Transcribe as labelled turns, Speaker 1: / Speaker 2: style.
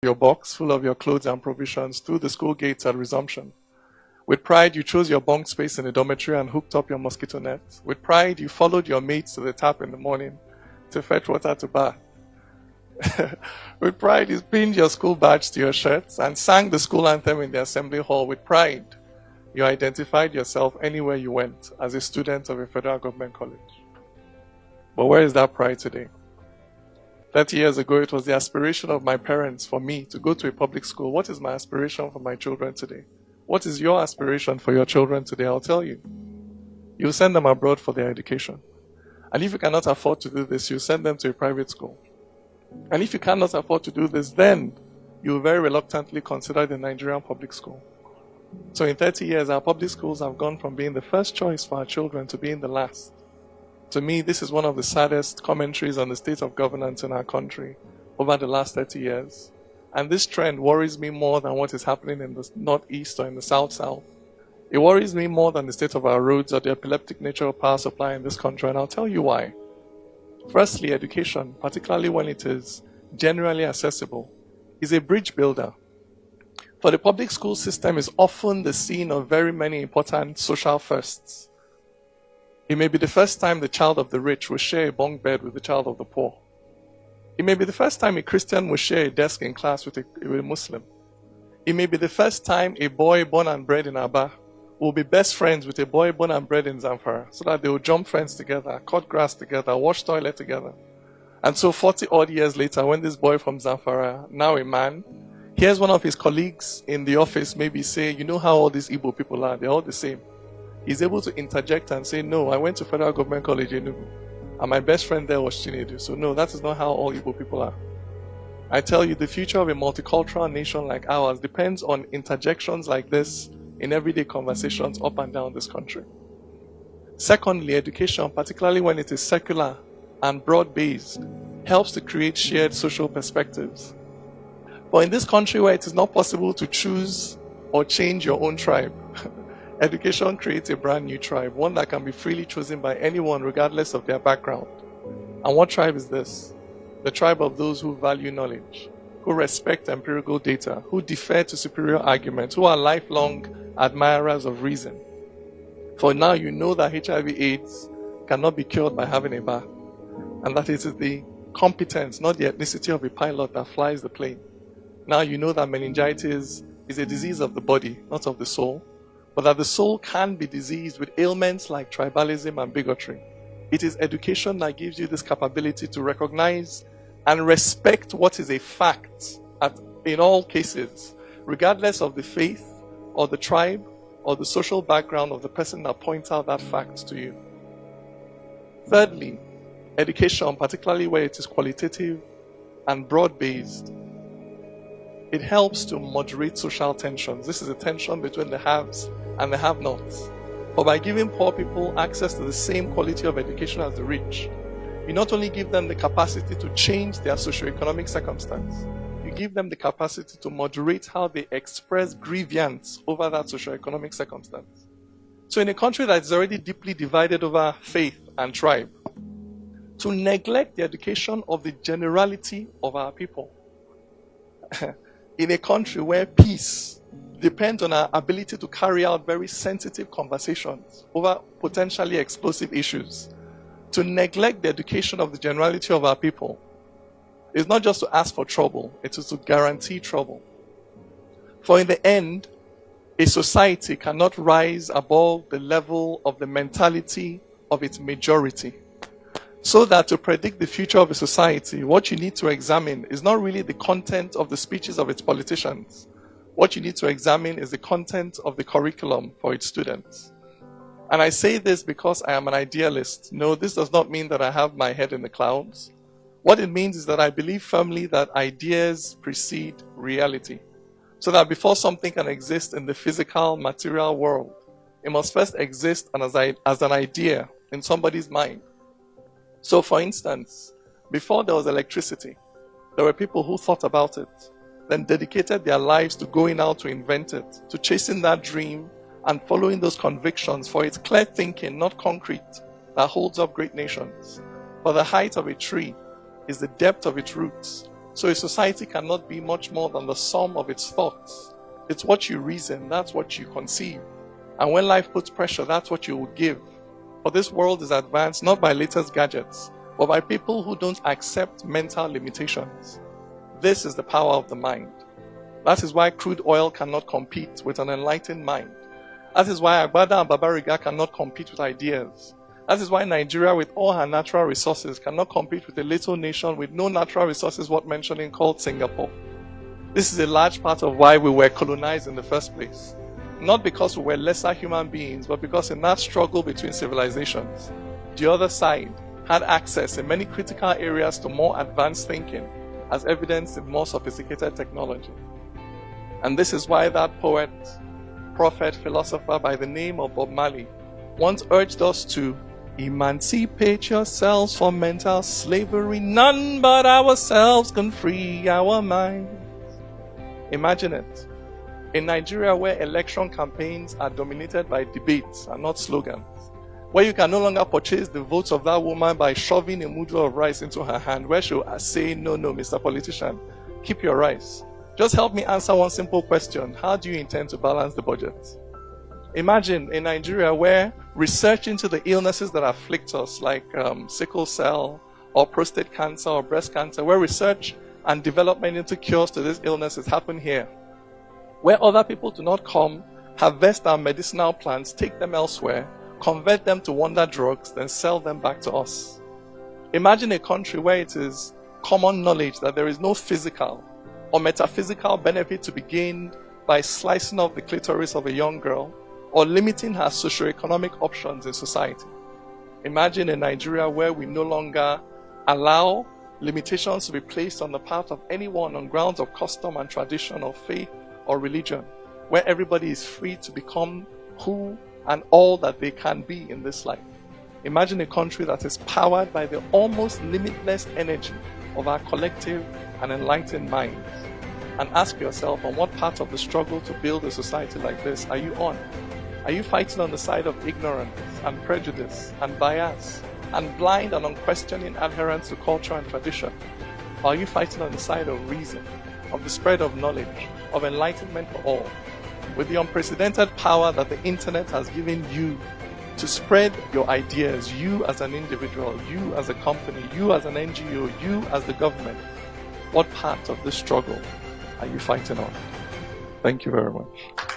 Speaker 1: your box full of your clothes and provisions through the school gates at resumption. With pride, you chose your bunk space in the dormitory and hooked up your mosquito net. With pride, you followed your mates to the tap in the morning to fetch water to bath. With pride, you pinned your school badge to your shirts and sang the school anthem in the assembly hall. With pride, you identified yourself anywhere you went as a student of a federal government college. But where is that pride today? 30 years ago, it was the aspiration of my parents for me to go to a public school. What is my aspiration for my children today? What is your aspiration for your children today? I'll tell you. You send them abroad for their education. And if you cannot afford to do this, you send them to a private school. And if you cannot afford to do this, then you very reluctantly consider the Nigerian public school. So in 30 years, our public schools have gone from being the first choice for our children to being the last. To me, this is one of the saddest commentaries on the state of governance in our country over the last 30 years. And this trend worries me more than what is happening in the northeast or in the south-south. It worries me more than the state of our roads or the epileptic nature of power supply in this country, and I'll tell you why. Firstly, education, particularly when it is generally accessible, is a bridge builder. For the public school system is often the scene of very many important social firsts. It may be the first time the child of the rich will share a bunk bed with the child of the poor. It may be the first time a Christian will share a desk in class with a Muslim. It may be the first time a boy born and bred in Aba will be best friends with a boy born and bred in Zamfara, so that they will jump fence together, cut grass together, wash toilet together. And so 40 odd years later, when this boy from Zamfara, now a man, hears one of his colleagues in the office maybe say, you know how all these Igbo people are, they're all the same. He's able to interject and say, no, I went to Federal Government College in Enugu, and my best friend there was Chinedu. So no, that is not how all Igbo people are. I tell you, the future of a multicultural nation like ours depends on interjections like this in everyday conversations up and down this country. Secondly, education, particularly when it is secular and broad-based, helps to create shared social perspectives. But in this country where it is not possible to choose or change your own tribe, education creates a brand new tribe, one that can be freely chosen by anyone regardless of their background. And what tribe is this? The tribe of those who value knowledge, who respect empirical data, who defer to superior arguments, who are lifelong admirers of reason. For now you know that HIV/AIDS cannot be cured by having a bath, and that it is the competence, not the ethnicity of a pilot that flies the plane. Now you know that meningitis is a disease of the body, not of the soul, but that the soul can be diseased with ailments like tribalism and bigotry. It is education that gives you this capability to recognize and respect what is a fact in all cases, regardless of the faith or the tribe or the social background of the person that points out that fact to you. Thirdly, education, particularly where it is qualitative and broad-based, it helps to moderate social tensions. This is a tension between the haves and the have-nots. But by giving poor people access to the same quality of education as the rich, you not only give them the capacity to change their socioeconomic circumstance, you give them the capacity to moderate how they express grievance over that socioeconomic circumstance. So in a country that is already deeply divided over faith and tribe, to neglect the education of the generality of our people, in a country where peace depends on our ability to carry out very sensitive conversations over potentially explosive issues, to neglect the education of the generality of our people is not just to ask for trouble, it is to guarantee trouble. For in the end, a society cannot rise above the level of the mentality of its majority. So that to predict the future of a society, what you need to examine is not really the content of the speeches of its politicians. What you need to examine is the content of the curriculum for its students. And I say this because I am an idealist. No, this does not mean that I have my head in the clouds. What it means is that I believe firmly that ideas precede reality. So that before something can exist in the physical, material world, it must first exist as an idea in somebody's mind. So for instance, before there was electricity, there were people who thought about it, then dedicated their lives to going out to invent it, to chasing that dream and following those convictions, for it's clear thinking, not concrete, that holds up great nations. For the height of a tree is the depth of its roots, So a society cannot be much more than the sum of its thoughts. It's what you reason, that's what you conceive. And when life puts pressure, that's what you will give. For this world is advanced not by latest gadgets, but by people who don't accept mental limitations. This is the power of the mind. That is why crude oil cannot compete with an enlightened mind. That is why Agbada and Babariga cannot compete with ideas. That is why Nigeria, with all her natural resources, cannot compete with a little nation with no natural resources worth mentioning called Singapore. This is a large part of why we were colonized in the first place. Not because we were lesser human beings, but because in that struggle between civilizations, the other side had access in many critical areas to more advanced thinking, as evidenced in more sophisticated technology. And this is why that poet, prophet, philosopher by the name of Bob Marley once urged us to emancipate yourselves from mental slavery. None but ourselves can free our minds. Imagine it. In Nigeria, where election campaigns are dominated by debates and not slogans, where you can no longer purchase the votes of that woman by shoving a mudu of rice into her hand, where she'll say, no, Mr. Politician, keep your rice. Just help me answer one simple question. How do you intend to balance the budget? Imagine in Nigeria where research into the illnesses that afflict us, like sickle cell or prostate cancer or breast cancer, where research and development into cures to these illnesses happen here, where other people do not come, harvest our medicinal plants, take them elsewhere, convert them to wonder drugs, then sell them back to us. Imagine a country where it is common knowledge that there is no physical or metaphysical benefit to be gained by slicing off the clitoris of a young girl or limiting her socioeconomic options in society. Imagine a Nigeria where we no longer allow limitations to be placed on the part of anyone on grounds of custom and tradition or faith or religion, where everybody is free to become who and all that they can be in this life. Imagine a country that is powered by the almost limitless energy of our collective and enlightened minds. And ask yourself, on what part of the struggle to build a society like this are you on? Are you fighting on the side of ignorance and prejudice and bias and blind and unquestioning adherence to culture and tradition? Or are you fighting on the side of reason, of the spread of knowledge, of enlightenment for all, with the unprecedented power that the internet has given you to spread your ideas, you as an individual, you as a company, you as an NGO, you as the government? What part of this struggle are you fighting on? Thank you very much.